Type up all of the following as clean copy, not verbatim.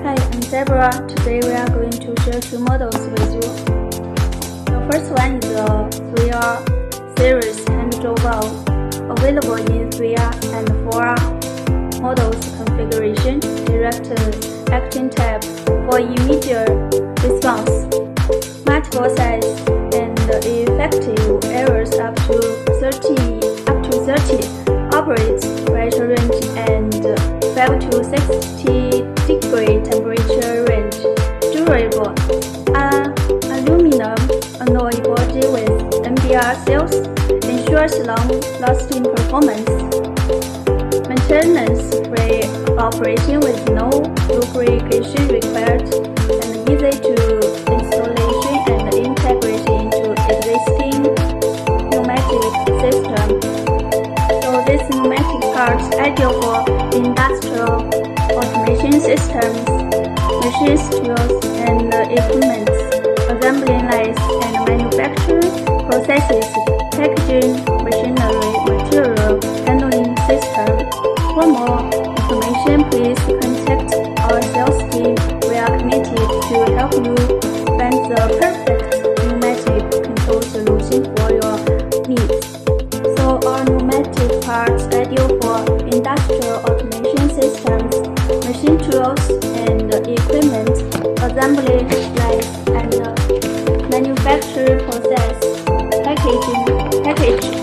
Hi, I'm Deborah. Today we are going to share two models with you. The first one is the 3R series hand draw valve, available in 3R and 4R models configuration, direct action tab for immediate response, multiple size and effective errors up to 30 operates pressure range and 5 to 60 degree temperature range. Durable aluminum alloy body with NBR seals ensures long-lasting performance. Maintenance-free operation with no lubrication required and easy to installation and integration into existing pneumatic system. So this pneumatic part is ideal for industrial automation systems, machines, tools, and equipment, assembly lines and manufacturing processes, packaging, machinery, material handling system. For more information, please contact our sales team. We are committed to help you find the perfect pneumatic control solution for your needs. So our pneumatic parts are ideal for industrial automation systems, machine tools and equipment, assembly lines and manufacturing process, package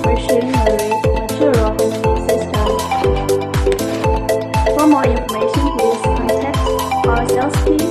machinery, material handling system. For more information, please contact our sales team.